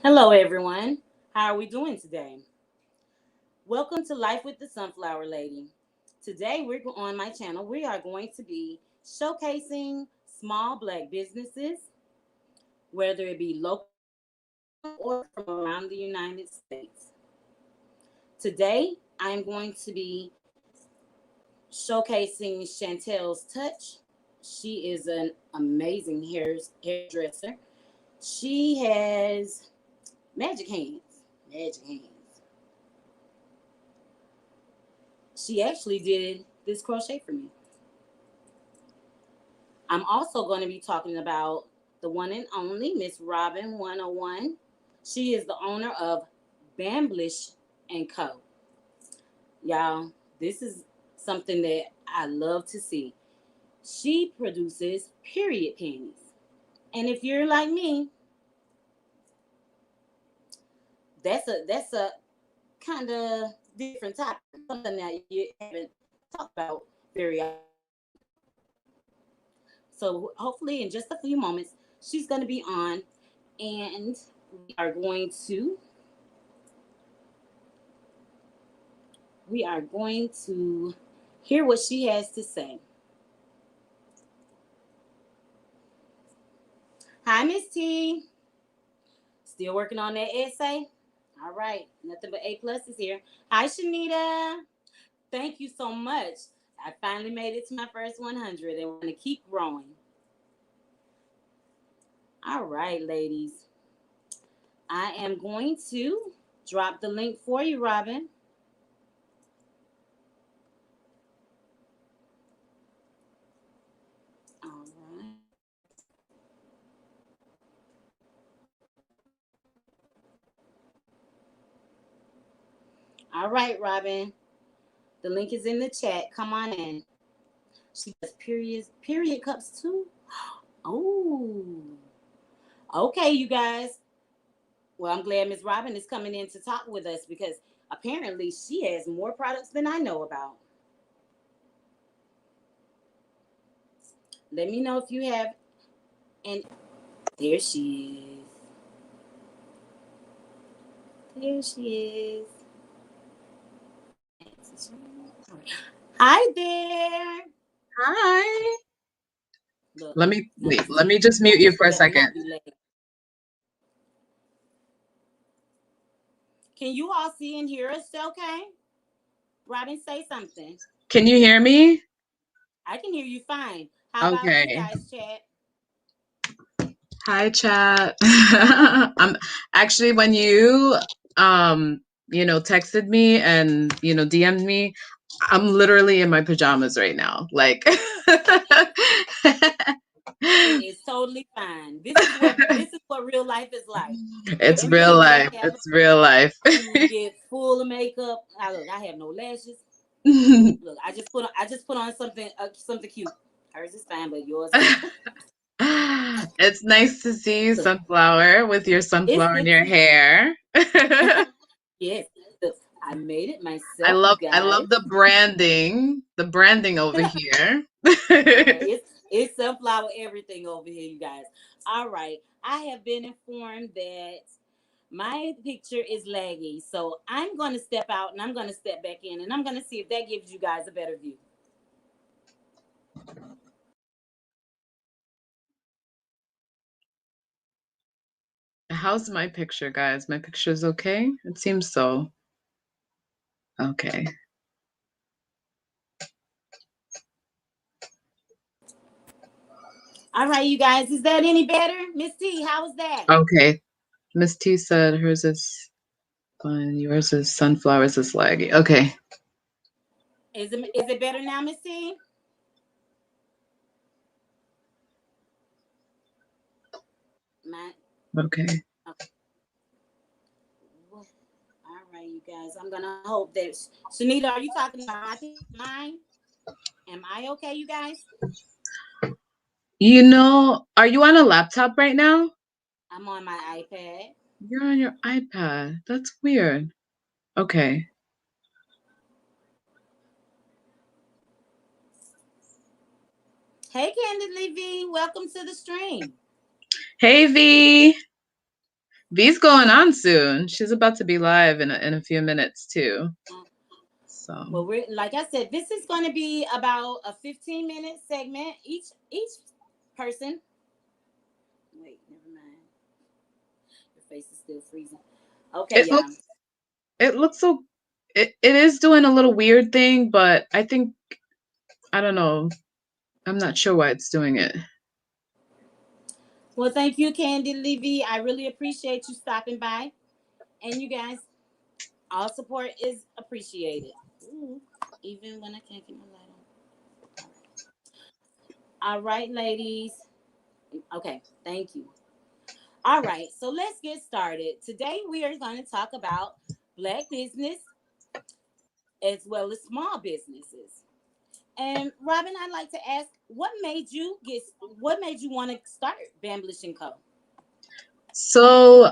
Hello, everyone. How are we doing today? Welcome to Life with the Sunflower Lady. Today, we're on my channel. We are going to be showcasing small Black businesses, whether it be local or from around the United States. Today, I am going to be showcasing Chantel's Touch. She is an amazing hairdresser. She has magic hands. Magic hands. She actually did this crochet for me. I'm also going to be talking about the one and only Miss Robin 101. She is the owner of Bamblish&Co. Y'all, this is something that I love to see. She produces period panties. And if you're like me, that's a kind of different topic, something that you haven't talked about very often. So hopefully in just a few moments, she's going to be on and to we are going to hear what she has to say. Hi, Miss T. Still working on that essay? All right. Nothing but A plus is here. Hi, Shanita. Thank you so much. I finally made it to my first 100 and want to keep growing. All right, ladies. I am going to drop the link for you, Robin. All right. All right, Robin. The link is in the chat. Come on in. She does period cups too. Oh, okay, you guys. Well, I'm glad Miss Robin is coming in to talk with us because apparently she has more products than I know about. Let me know if you have. And there she is. There she is. Hi there. Hi. Look, Let me now wait. Miss Let T, me just now mute Miss you T for a better second. not be late. Can you all see and hear us? Okay. Robin, say something. Can you hear me? I can hear you fine. How about you Okay. guys, chat? Hi, chat. I'm actually when you um texted me and DM'd me, I'm literally in my pajamas right now. Like It is totally fine. This is what real life is like. it's Every real day when I life. have It's real life. to get full of makeup, I have no lashes. Look, I just put on something cute. Hers is fine, but yours is It's nice to see you, look. Sunflower, with your It's sunflower in good your to hair. yes. Look, I made it I myself, you love I guys. love the branding over here. It's sunflower everything over here, you guys. All right, I have been informed that my picture is laggy, so I'm going to step out and I'm going to step back in, and I'm going to see if that gives you guys a better view. How's my picture, guys? My picture's okay? It seems so. Okay. All right, you guys, is that any better? Miss T, how is that? Okay. Miss T said hers is fine. Yours is sunflowers is laggy. Okay. Is it better now, Miss T? My Okay. okay. All right, you guys. I'm gonna hope that Shanita, are you talking about my picture, mine? Am I okay, you guys? Are you on a laptop right now? I'm on my iPad. You're on your iPad. That's weird. Okay. Hey, Candidly V, welcome to the stream. Hey V. V's going on soon. She's about to be live in a few minutes too. So Well, we're like I said, this is going to be about a 15-minute segment. Each person. Wait, never mind. Your face is still freezing. Okay, it y'all. looks it looks so it is doing a little weird thing, but I think I don't know. I'm not sure why it's doing it. Well, thank you, Candy Levy. I really appreciate you stopping by. And you guys, all support is appreciated. Ooh, even when I can't get my light on. All right, ladies. Okay, thank you. All right, so let's get started. Today we are going to talk about black business as well as small businesses. And Robin, I'd like to ask, what made you want to start Bamblish and Co? So,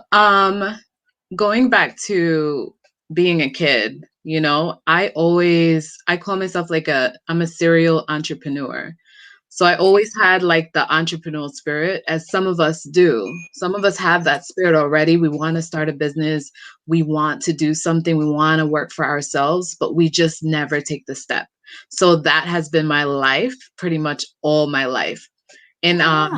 going back to being a kid, I call myself like I'm a serial entrepreneur. So I always Yes. had like the entrepreneurial spirit, as some of us do. Some of us have that spirit already. We want to start a business, we want to do something, we want to work for ourselves, but we just never take the step. So that has been my life, pretty much all my life. In Ah,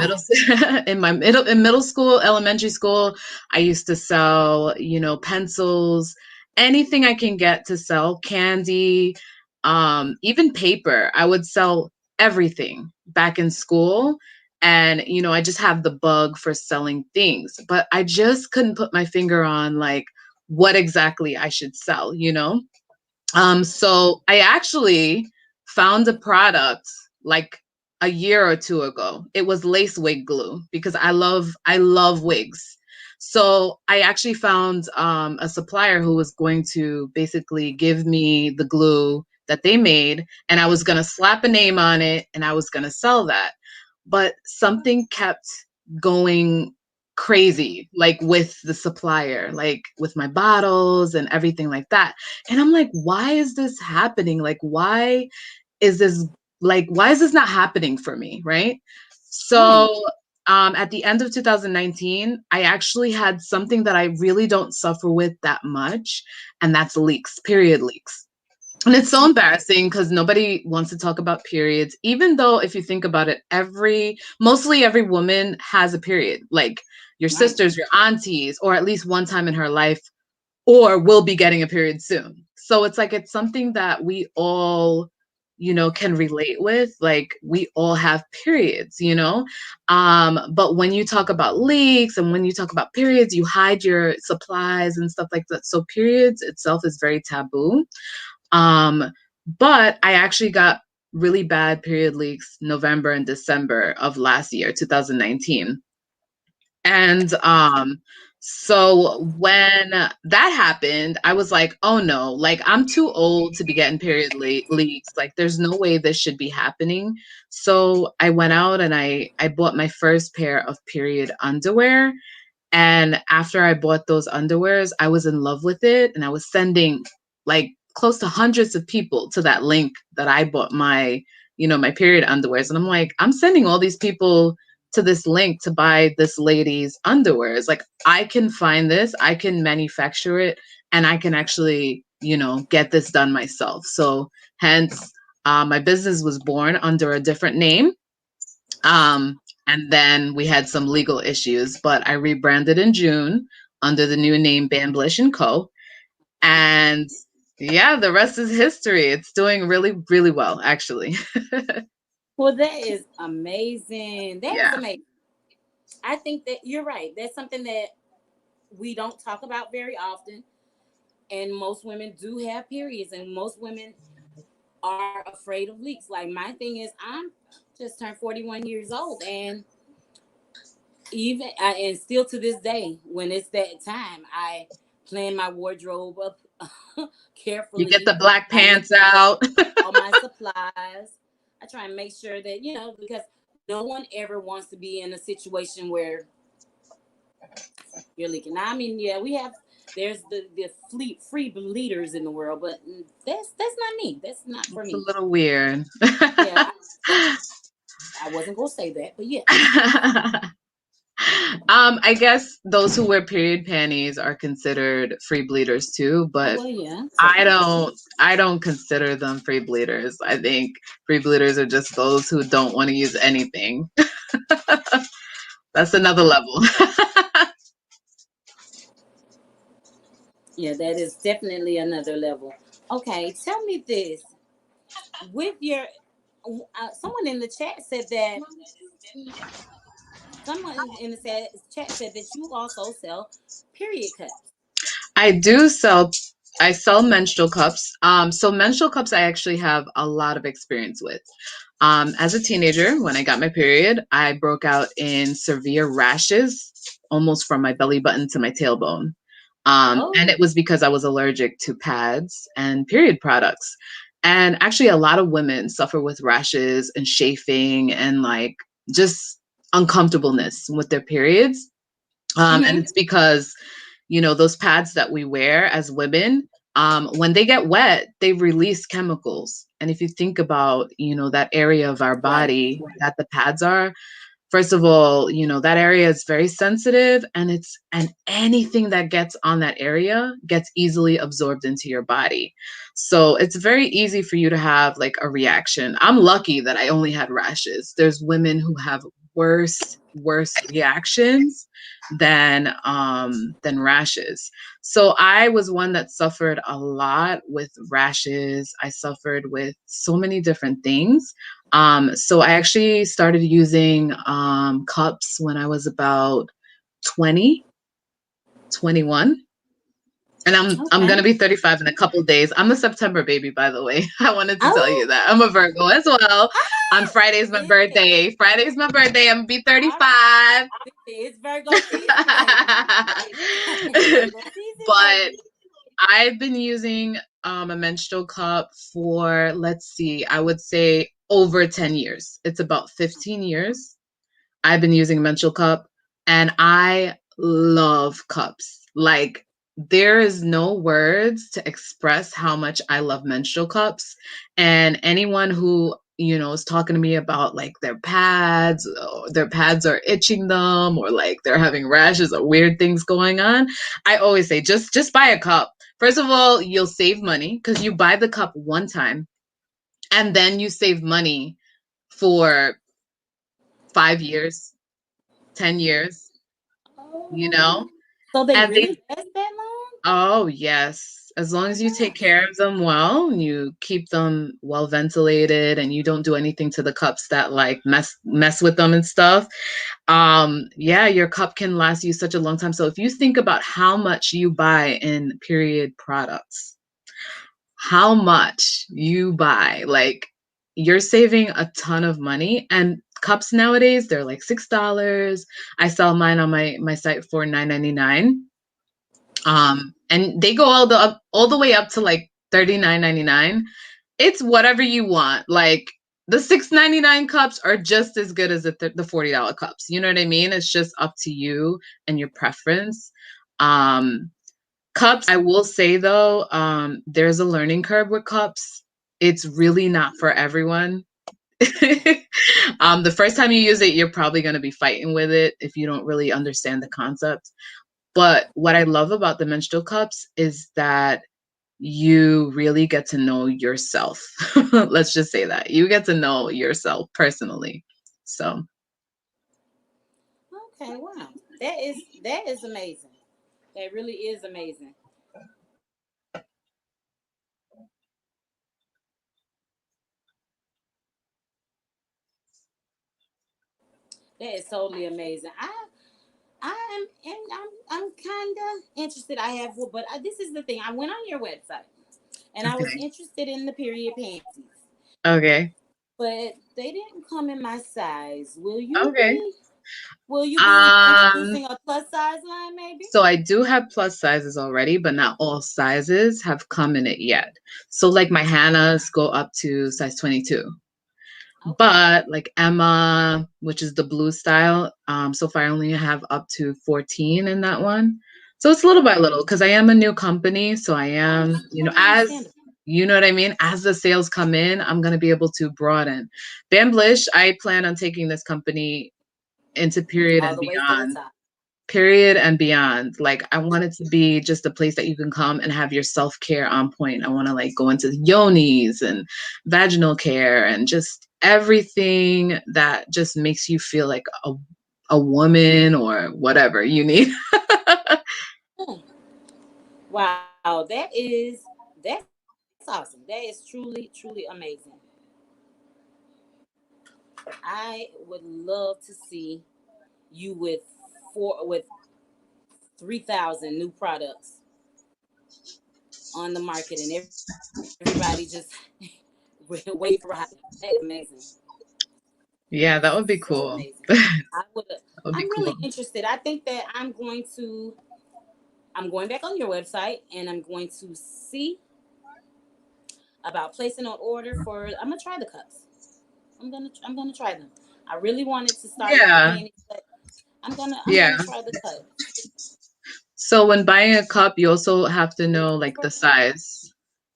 in middle school, elementary school, I used to sell, pencils, anything I can get to sell, candy, even paper. I would sell everything back in school. And, I just have the bug for selling things, but I just couldn't put my finger on like what exactly I should sell, so I actually found a product like a year or two ago. It was lace wig glue because I love wigs. So I actually found a supplier who was going to basically give me the glue that they made, and I was gonna slap a name on it, and I was gonna sell that. But something kept going crazy, like with the supplier, like with my bottles and everything like that. And I'm like, why is this happening? Is this why is this not happening for me? Right. right. So at the end of 2019, I actually had something that I really don't suffer with that much, and that's leaks, period leaks. And it's so embarrassing because nobody wants to talk about periods, even though if you think about it, mostly every woman has a period, like your Right. sisters, your aunties, or at least one time in her life, or will be getting a period soon. So it's like it's something that we all, can relate with. Like we all have periods, but when you talk about leaks and when you talk about periods, you hide your supplies and stuff like that. So periods itself is very taboo. Um, but I actually got really bad period leaks November and December of last year, 2019. And so when that happened, I was like, oh no, like I'm too old to be getting period leaks. Like there's no way this should be happening. So I went out and I bought my first pair of period underwear, and after I bought those underwears, I was in love with it. And I was sending like close to hundreds of people to that link that I bought my period underwears. And I'm like, I'm sending all these people to this link to buy this lady's underwears. Like, I can find this, I can manufacture it, and I can actually, get this done myself. So, hence, my business was born under a different name, and then we had some legal issues, but I rebranded in June under the new name Bamblish&Co. And yeah, the rest is history. It's doing really, really well, actually. Well, that is amazing. That is Yeah. amazing. I think that you're right. That's something that we don't talk about very often. And most women do have periods, and most women are afraid of leaks. Like my thing is, I'm just turned 41 years old, and and still to this day, when it's that time, I plan my wardrobe up You get carefully. the black I look pants out. all my supplies. I try and make sure that because no one ever wants to be in a situation where you're leaking. Now, I mean, yeah, there's the fleet free leaders in the world, but that's not me. That's not for It's a me. little weird. Yeah, I wasn't gonna say that, but yeah. I guess those who wear period panties are considered free bleeders too, Oh but well, yeah, I certainly. don't I don't consider them free bleeders. I think free bleeders are just those who don't want to use anything. That's another level. Yeah, that is definitely another level. Okay, tell me this. With your, someone in the chat said that someone in the chat said that you also sell period cups. I do sell I sell menstrual cups. So menstrual cups I actually have a lot of experience with. As a teenager, when I got my period, I broke out in severe rashes, almost from my belly button to my tailbone. And Oh, it was because I was allergic to pads and period products. And actually, a lot of women suffer with rashes and chafing and like just uncomfortableness with their periods. And mm-hmm. it's because, those pads that we wear as women, when they get wet, they release chemicals. And if you think about, that area of our Right. body that the pads are, first of all, that area is very sensitive, and anything that gets on that area gets easily absorbed into your body. So it's very easy for you to have like a reaction. I'm lucky that I only had rashes. There's women who have worse reactions than rashes. So I was one that suffered a lot with rashes. I suffered with so many different things. So I actually started using cups when I was about 20, 21. And I'm Okay. gonna be 35 in a couple days. I'm a September baby, by the way. I wanted to tell you Oh, that. I'm a Virgo as well. On ah, Friday's my listen. birthday. Friday's my birthday. I'm gonna be All right. 35. It's Virgo season, baby. It's Virgo season, But baby. I've been using a menstrual cup for, let's see, I would say over 10 years. It's about 15 years. I've been using a menstrual cup, and I love cups. Like, there is no words to express how much I love menstrual cups. And anyone who, is talking to me about like their pads are itching them, or like they're having rashes or weird things going on, I always say just buy a cup. First of all, you'll save money because you buy the cup one time, and then you save money for 5 years, 10 years, you Oh, know? so they And they, really last that long? oh, yes. As long Oh as you my take gosh. care of them well, and you keep them well ventilated, and you don't do anything to the cups that like mess with them and stuff. Yeah, your cup can last you such a long time. So if you think about how much you buy in period products, how much you buy, like you're saving a ton of money. And cups nowadays, they're like $6. I sell mine on my site for $9.99. And they go all the way up to like $39.99. It's whatever you want. Like the $6.99 cups are just as good as the $40 cups. You know what I mean? It's just up to you and your preference. Um, Cups, I will say though, there's a learning curve with cups. It's really not for everyone. The first time you use it, you're probably going to be fighting with it if you don't really understand the concept. But what I love about the menstrual cups is that you really get to know yourself. Let's just say that. You get to know yourself personally. So, Okay, wow. That is amazing. That really is amazing. That is totally amazing. I am and I'm kind of interested. I have, but this is the thing. I went on your website and I was okay. interested in the period panties, Okay. but they didn't come in my size. Okay. Will you be Um, introducing a plus size line, maybe? So I do have plus sizes already, but not all sizes have come in it yet. So like my Hannahs go up to size 22. Okay. But like Emma, which is the blue style, so far I only have up to 14 in that one. So it's little by little because I am a new company. So I Oh, am, that's totally as understandable. you know what I mean? As the sales come in, I'm going to be able to broaden. Bamblish, I plan on taking this company into period All and the way to the beyond. top. period and beyond. Like I want it to be just a place that you can come and have your self-care on point. I want to like go into yonis and vaginal care and just everything that just makes you feel like a woman or whatever you need. Hmm. Wow, that's awesome. That is truly amazing. I would love to see you with 3,000 new products on the market and everybody just waiting for a hobby. That is amazing. Yeah, that would be So cool. amazing. That I would. would be I'm cool. really interested. I think that I'm going back on your website and I'm going to see about placing an order for. I'm gonna try the cups. I'm gonna try them. I really wanted to start with the Yeah, panties, but I'm yeah. gonna try the cups. So when buying a cup, you also have to What know is like for? the size.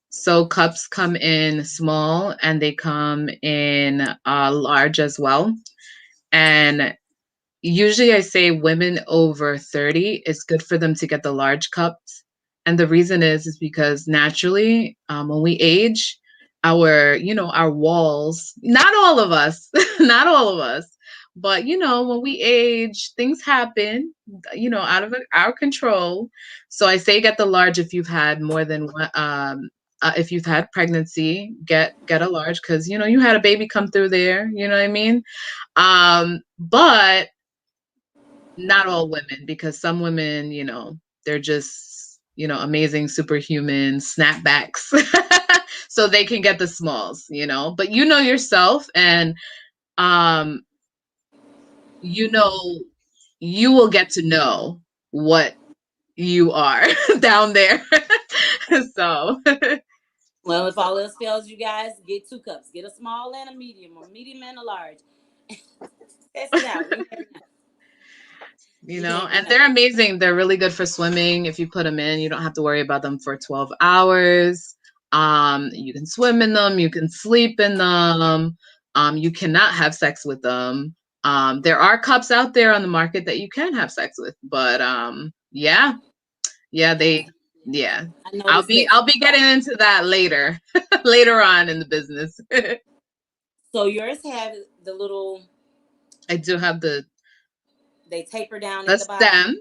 So cups come in small and they come in large as well. And usually I say women over 30, it's good for them to get the large cups. And the reason is because naturally, when we age, our walls, not all of us, not all of us, but when we age, things happen, out of our control. So I say get the large if you've had more than one, if you've had pregnancy, get a large because you had a baby come through there. You know what I mean? But not all women, because some women, they're just, amazing superhuman snapbacks. So they can get the smalls, but yourself and um you know you will get to know what you are down there. So Well, if all else fails, you guys get two cups. Get a small and a medium, or medium and a large. Test it out. You never know. You never and know. they're amazing. They're really good for swimming. If you put them in, you don't have to worry about them for 12 hours. You can swim in them, you can sleep in them. You cannot have sex with them. There are cups out there on the market that you can have sex with, but yeah, yeah, Yeah, yeah. I I'll noticed be that I'll too. be getting into that later, later on in the business. So yours have the little I do have they taper down the at the bottom. stem.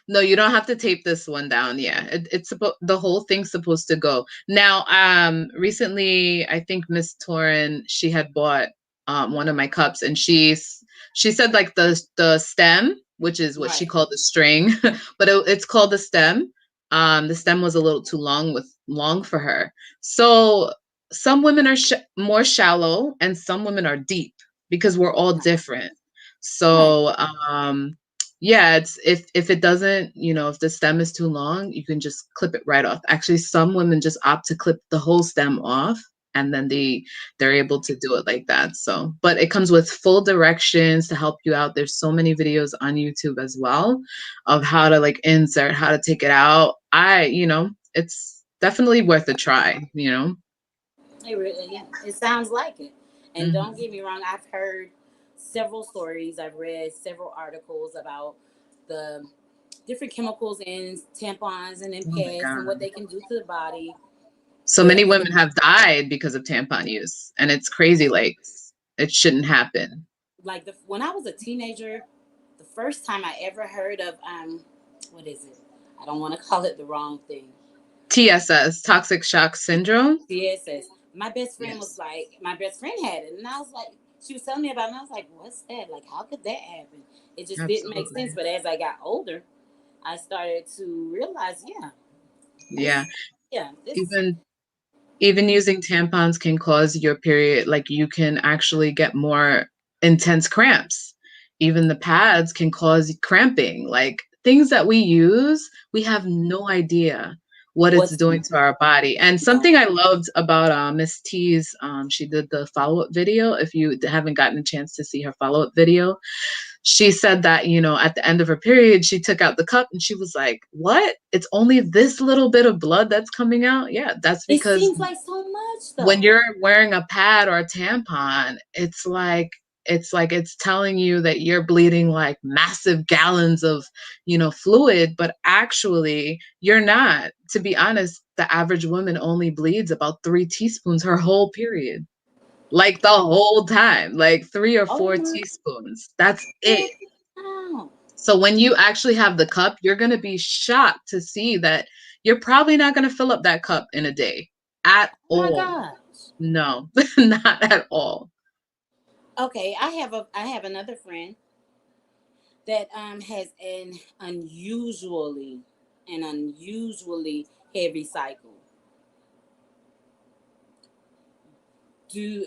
No, you don't have to tape this one down. Yeah, it's supposed the whole thing's supposed to go. Now, recently, I think Miss Torin, she had bought one of my cups, and she said like the stem, which is what she Right. called the string, but it's called the stem. The stem was a little too long for her. So some women are more shallow, and some women are deep because we're all Right. different. Right. So yeah, it's if it doesn't, if the stem is too long, you can just clip it right off. Actually, some women just opt to clip the whole stem off and then they're able to do it like that. So, but it comes with full directions to help you out. There's so many videos on YouTube as well of how to like insert, how to take it out. It's definitely worth a try. It really, yeah, it sounds like it. And don't Hmm. get me wrong, I've heard several stories, I've read several articles about the different chemicals in tampons and in Oh my pads and what God. they can do to the body. So many And women have died because of tampon use, and it's crazy. Like it shouldn't happen. like when I was a teenager, the first time I ever heard of what is it? I don't want to call it the wrong thing. TSS, toxic shock syndrome. CSS. Yes, My best friend had it, and I was like, she was telling me about it, and I was like, what's that? Like, how could that happen? It just didn't make sense. absolutely. But as I got older, I started to realize, yeah, Yeah. this, yeah, this Even even using tampons can cause your period, like you can actually get more intense cramps. Even the pads can cause cramping. Like things that we use, we have no idea what it's what's doing to our body. And no. something I loved about Miss T's, she did the follow-up video. If you haven't gotten a chance to see her follow-up video, she said that, at the end of her period, she took out the cup and she was like, what? It's only this little bit of blood that's coming out? Yeah, that's It because seems like so much when though. you're wearing a pad or a tampon, it's like it's like it's telling you that you're bleeding like massive gallons of, fluid, but actually you're not. To be honest, the average woman only bleeds about 3 teaspoons her whole period. Like the whole time, like 3 or 4 teaspoons. That's it. Wow. So when you actually have the cup, you're going to be shocked to see that you're probably not going to fill up that cup in a day at Oh my all. gosh. No, not at all. Okay, I have another friend that has an unusually heavy cycle. Do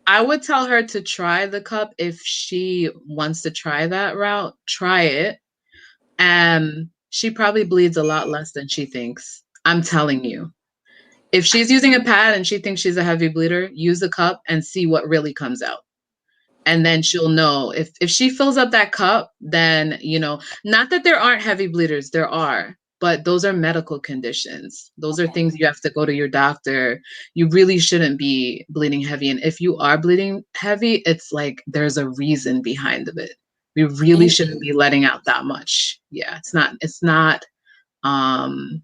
I would tell her to try the cup if she wants to try that route. Try it. She probably bleeds a lot less than she thinks. I'm telling you. If she's using a pad and she thinks she's a heavy bleeder, use a cup and see what really comes out. And then she'll know if she fills up that cup, then, not that there aren't heavy bleeders, there are, but those are medical conditions. Those are okay. things you have to go to your doctor. You really shouldn't be bleeding heavy. And if you are bleeding heavy, it's like there's a reason behind of it. We really shouldn't And be letting out that much. Yeah, it's not um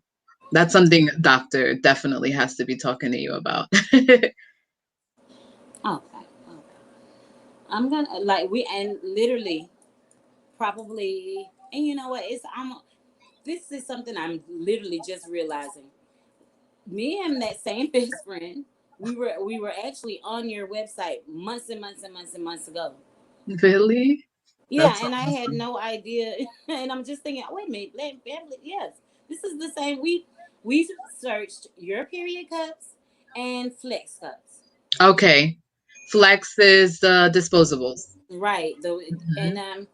that's something a doctor definitely has to be talking to you about. okay, okay. I'm gonna like we and literally probably, and you know what? This is something I'm literally just realizing. Me and that same best friend, we were actually on your website months and months and months and months ago. Really? Yeah, That's and I had awesome. no idea. And I'm just thinking, wait a minute, Bamblish, yes, this is the same. We searched your period cups and flex cups, Okay. Flex is the disposables. right? And Mhm.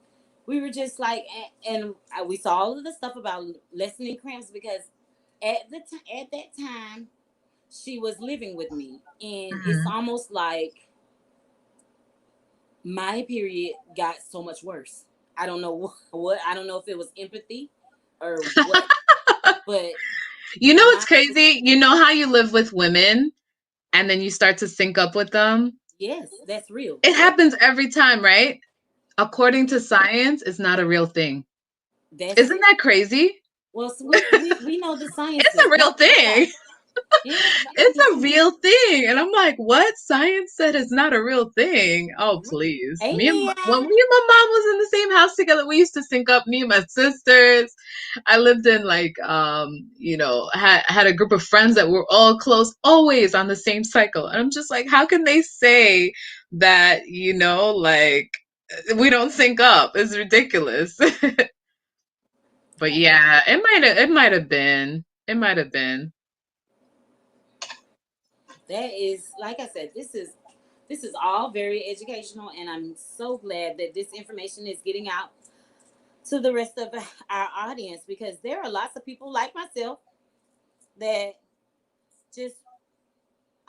we were just like, and we saw all of the stuff about lessening cramps because at that time she was living with me, and it's Mhm. almost like my period got so much worse. I don't know what. I don't know if it was empathy or what, but You know what's my crazy? You know how you live with women and then you start to sync up with them? yes, that's real. It happens every time, right? According to science, it's not a real thing. That's Isn't that crazy? well, so we know the It's sciences. a real thing. Yeah, It's a real thing. And I'm like, what? Science said it's not a real thing. Oh, please. hey When Leah. me and my mom was in the same house together, we used to sync up, me and my sisters. I lived in like had a group of friends that were all close, always on the same cycle. And I'm just like, how can they say that, like we don't sync up? It's ridiculous. But yeah, it might have been. It might have been. That is, like I said, this is all very educational, and I'm so glad that this information is getting out to the rest of our audience because there are lots of people like myself that just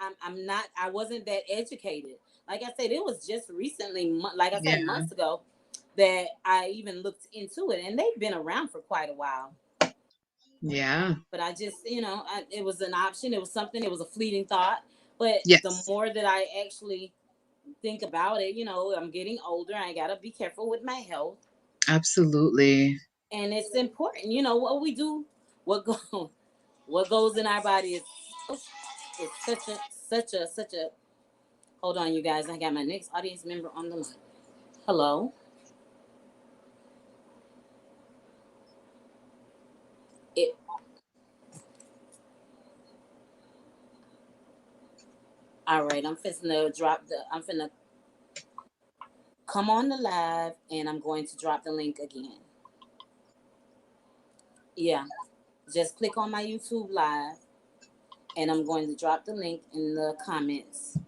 I wasn't that educated. Like I said, it was just recently, like I said, Yeah, months ago, that I even looked into it, and they've been around for quite a while. yeah. But I just, it was an option. It was something. It was a fleeting thought. But the Yes, more that I actually think about it, I'm getting older. I gotta be careful with my health, absolutely. and it's important. What we do, what go, what goes in our body is such a. Hold on, you guys. I got my next audience member on the line. Hello. It. All right. I'm finna come on the live, and I'm going to drop the link again. Yeah. Just click on my YouTube live, and I'm going to drop the link in the comments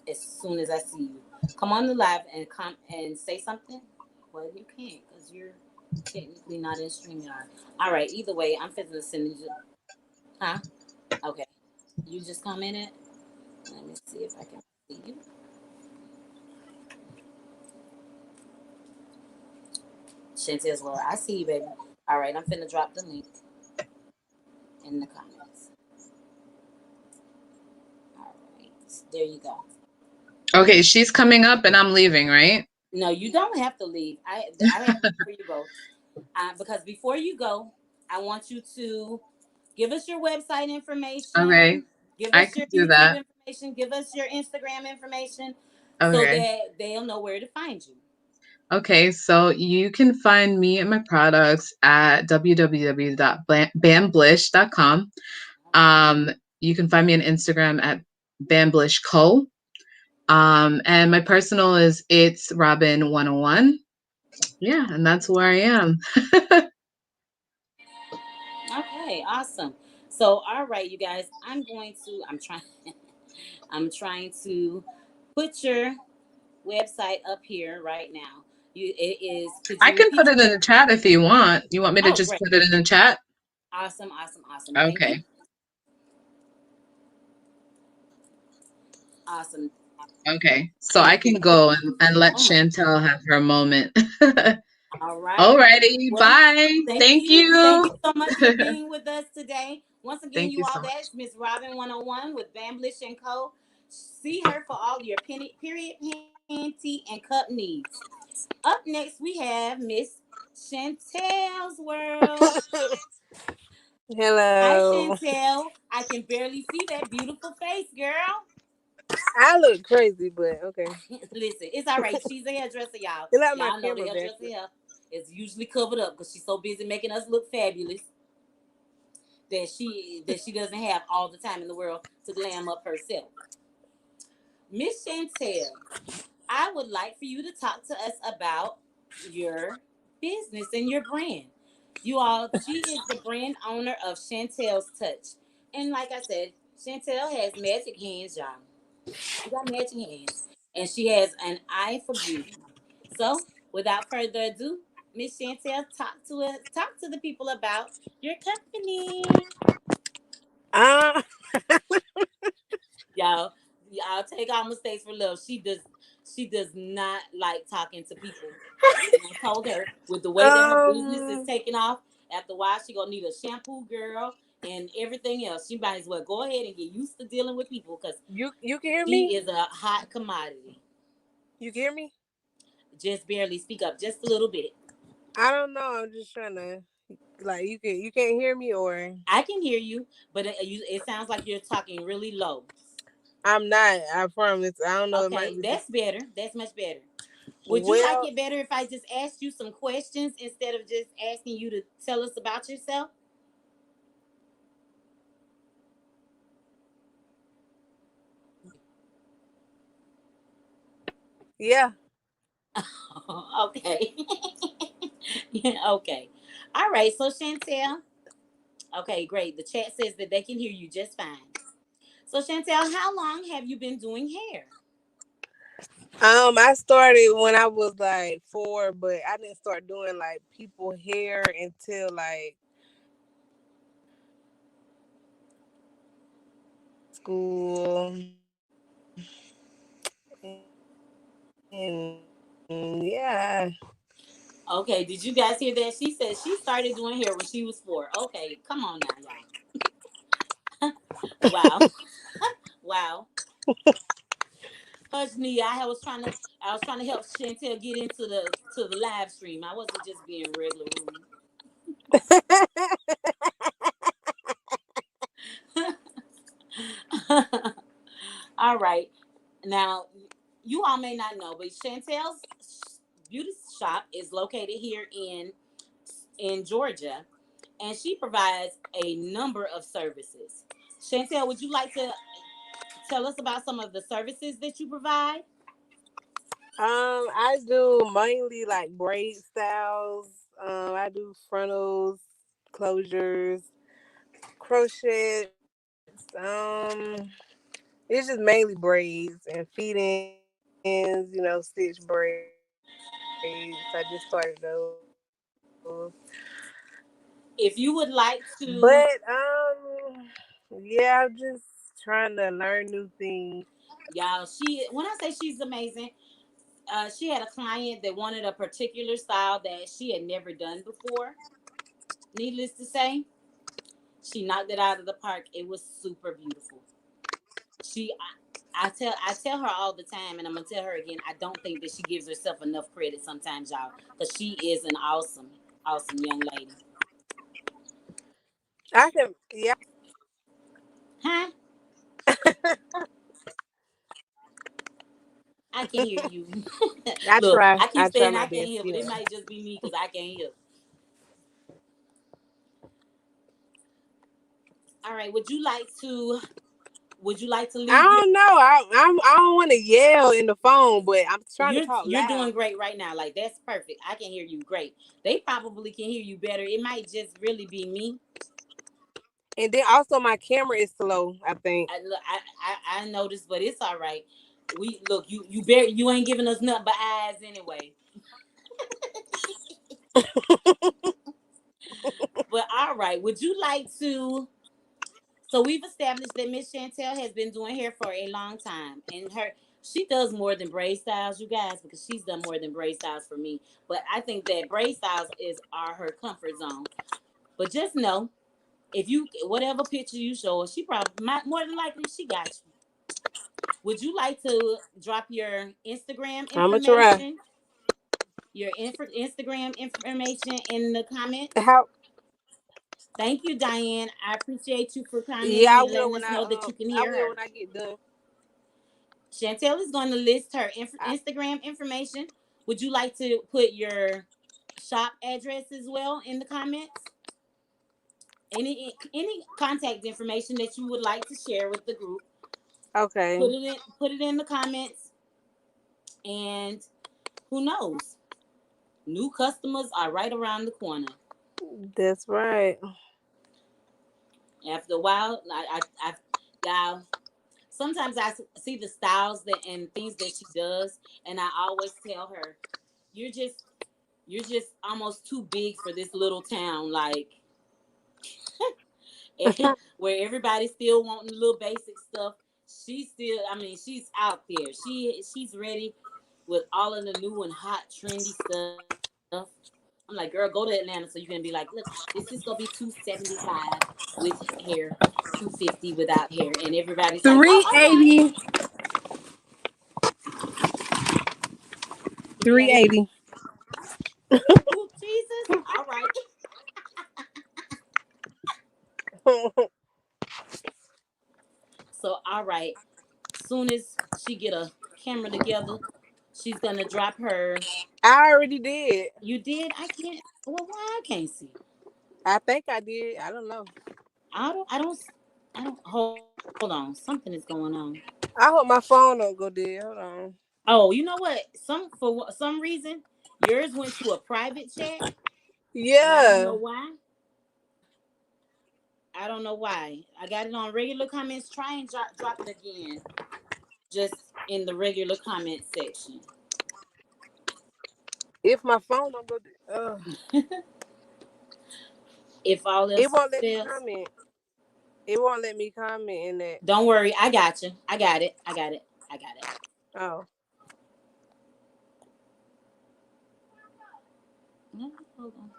as soon as I see you. Come on the live and come and say something. Well, you can't because you're technically not in StreamYard. All right. Either way, I'm finna send you. Huh? Okay. You just commented. Let me see if I can see you. Chantel's well. I see you, baby. All right. I'm finna drop the link in the comments. All right. There you go. Okay, she's coming up and I'm leaving, right? No, you don't have to leave. I have room for you both. Because before you go, I want you to give us your website Okay, information, give I us could your do YouTube that. information, give us your Instagram information, so Okay. that they'll know where to find you. Okay, so you can find me and my products at www.bamblish.com. Um, you can find me on Instagram at Bamblish&Co. And my personal is it's Robin 101. Yeah, and that's where I am. Okay, awesome. So, all right, you guys, I'm trying, I'm trying to put your website up here right now. It is, could I you can repeat put it it in back? the chat if you want. You want me to Oh, just great. put it in the chat? Awesome, awesome, awesome. Thank you. Okay. Awesome. Okay. So I'm I looking can for go you. and let Oh my. Chantel have her moment. All right. Alrighty. Well, Bye. thank Thank you. Thank you you. so much for being with us today. Once again, Thank you you all, so much. that's Miss Robin 101 with Bamblish&Co. See her for all your period, panty, and cup needs. Up next, we have Miss Chantel's World. Hi, Hello. Chantel. I can barely see that beautiful face, girl. I look crazy, but okay. Listen, it's all right. She's a hairdresser, y'all. You like my Y'all know the camera hairdresser backwards. hair is usually covered up because she's so busy making us look fabulous that she doesn't have all the time in the world to glam up herself. Miss Chantel, I would like for you to talk to us about your business and your brand. You all, she is the brand owner of Chantel's Touch. And like I said, Chantel has magic hands, y'all. She got magic hands. And she has an eye for beauty. So, without further ado, Miss Chantel, talk to the people about your company. Ah, Y'all take all mistakes for love. She does not like talking to people. And I told her with the way that her business is um, taking off, after a while she gonna need a shampoo girl and everything else. She might as well go ahead and get used to dealing with people because you can hear she me? is a hot commodity. You can hear me? Just barely speak up just a little bit. I don't know. I'm just trying to like you can't hear me or I can hear you, but it sounds like you're talking really low. I'm not. I promise. I don't know. It might Okay, be that's better. That's much better. Would you like well. it better if I just asked you some questions instead of just asking you to tell us about yourself? Yeah. Okay. Yeah, okay. All right. So, Chantel, okay, great. The chat says that they can hear you just fine. So, Chantel, how long have you been doing hair? I started when I was like 4, but I didn't start doing like people hair until like school. And yeah. Okay. Did you guys hear that? She said she started doing hair when she was 4. Okay. Come on now, y'all. Wow. Wow. Hush me. I was trying to help Chantel get into the live stream. I wasn't just being regular rude. All right. Now, you all may not know, but Chantel's beauty shop is located here in Georgia, and she provides a number of services. Chantel, would you like to tell us about some of the services that you provide? I do mainly like braid styles. I do frontals, closures, crochets. It's just mainly braids and feed-ins. Stitch braids. I just started those. If you would like But to, yeah, I'm just trying to learn new things. y'all, when I say she's amazing, she had a client that wanted a particular style that she had never done before. Needless to say, she knocked it out of the park. It was super beautiful. She I tell her all the time, and I'm gonna tell her again. I don't think that she gives herself enough credit sometimes, y'all, because she is an awesome, awesome young lady. I can, yeah. Huh? I can hear you. Look, I keep I try saying my I can't best. hear, but Yeah. it might just be me because I can't hear. All right. Would you like to I leave your don't know. I don't want to yell in the phone, but I'm trying to talk you're doing loud. great right now. Like that's perfect. I can hear you great. They probably can hear you better. It might just really be me. And then also my camera is slow, I think. I noticed, but it's all right. We look you ain't giving us nothing but eyes anyway. But all right, would you like to? So we've established that Miss Chantel has been doing hair for a long time, and she does more than braid styles, you guys, because she's done more than braid styles for me. But I think that braid styles are her comfort zone. But just know, if you whatever picture you show her, she probably more than likely she got you. Would you like to drop your Instagram I'm gonna try. information, Instagram information in the comments? How? Thank you, Diane. I appreciate you for Yeah, commenting and letting us know that you can I hear will her. when I get done. Chantel is going to list her I, Instagram information. Would you like to put your shop address as well in the comments? Any contact information that you would like to share with the group, okay, put it in the comments, and who knows? New customers are right around the corner. that's right. After a while, y'all. Sometimes see the styles and things that she does, and I always tell her, "You're just, you're just almost too big for this little town." Like where everybody's still wanting little basic stuff. She's still, I mean, she's out there. She's ready with all of the new and hot trendy stuff. I'm like, girl, go to Atlanta so you can be like, look, this is gonna be 275 with hair, 250 without hair, and everybody's like, oh, Three okay, eighty. 380. 380. Oh, Jesus! All right. So, all right. Soon as she get a camera together, she's gonna drop her. I already did. You did? I can't. Well, why I can't see? I think I did. I don't know. I don't. I don't. I don't. Hold on. Something is going on. I hope my phone don't go dead. Hold on. Oh, you know what? Some reason yours went to a private chat, and I don't know Yeah. why. I don't know why. I got it on regular comments. Try and drop it again, just in the regular comment section. If my phone don't go dead, If all it else won't let me fails, comment. It won't let me comment in that. don't worry. I got you. I got it. I got it. I got it. Oh. Hold on.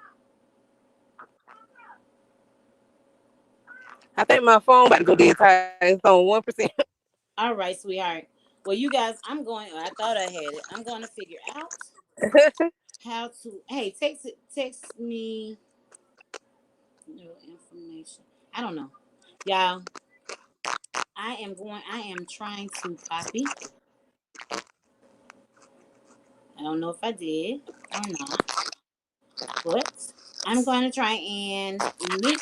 I think my phone about to go dead. It's on 1%. All right, sweetheart. Well, you guys, I'm going. I thought I had it. I'm going to figure out how to. Hey, text me your information. I don't know, y'all. I am going. I am trying to copy. I don't know if I did or not, but I'm going to try and link.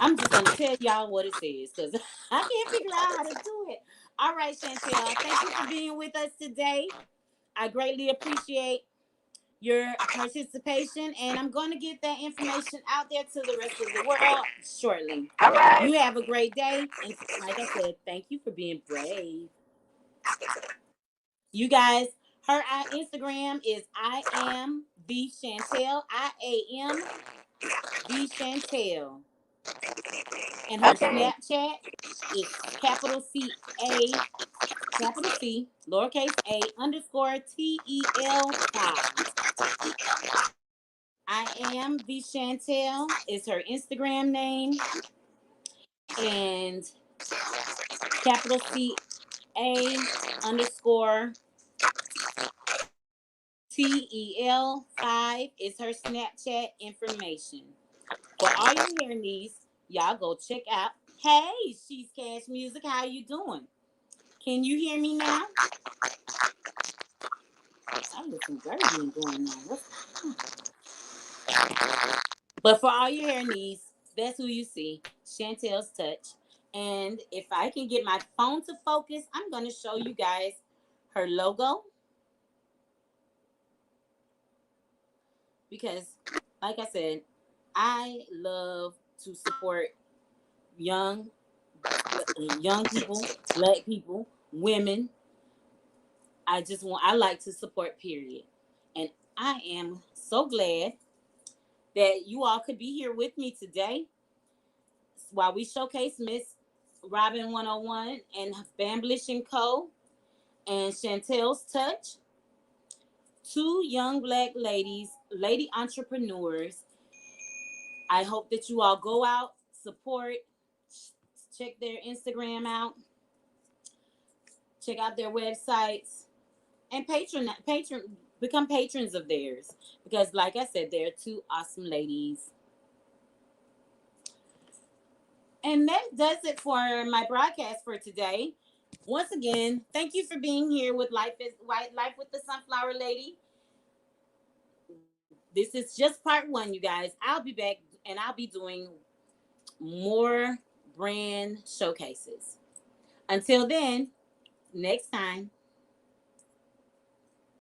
I'm just going to tell y'all what it says because I can't figure out how to do it. All right, Chantel. Thank you for being with us today. I greatly appreciate your participation, and I'm going to get that information out there to the rest of the world shortly. All right. You have a great day, and like I said, thank you for being brave. You guys, her Instagram is I am the Chantel. I am the Chantel, and her Okay. Snapchat is capital A capital C lowercase a underscore TEL 5. I am the Chantel is her Instagram name, and capital CA underscore TEL5 is her Snapchat information. For all you hearing these, y'all go check out. Hey, She's Cash Music, how you doing? Can you hear me now? I hear some gurgling going on. But for all your hair needs, that's who you see, Chantel's Touch. And if I can get my phone to focus, I'm going to show you guys her logo because, like I said, I love to support young, young people, black people, women. I like to support. Period. And I am so glad that you all could be here with me today while we showcase Miss Robin 101 and Bamblish&Co and Chantel's Touch, two young black ladies, lady entrepreneurs. I hope that you all go out, support, check their Instagram out, check out their websites, and become patrons of theirs. Because like I said, they're two awesome ladies. And that does it for my broadcast for today. Once again, thank you for being here with Life with the Sunflower Lady. This is just part one, you guys. I'll be back and I'll be doing more brand showcases. Until then, next time,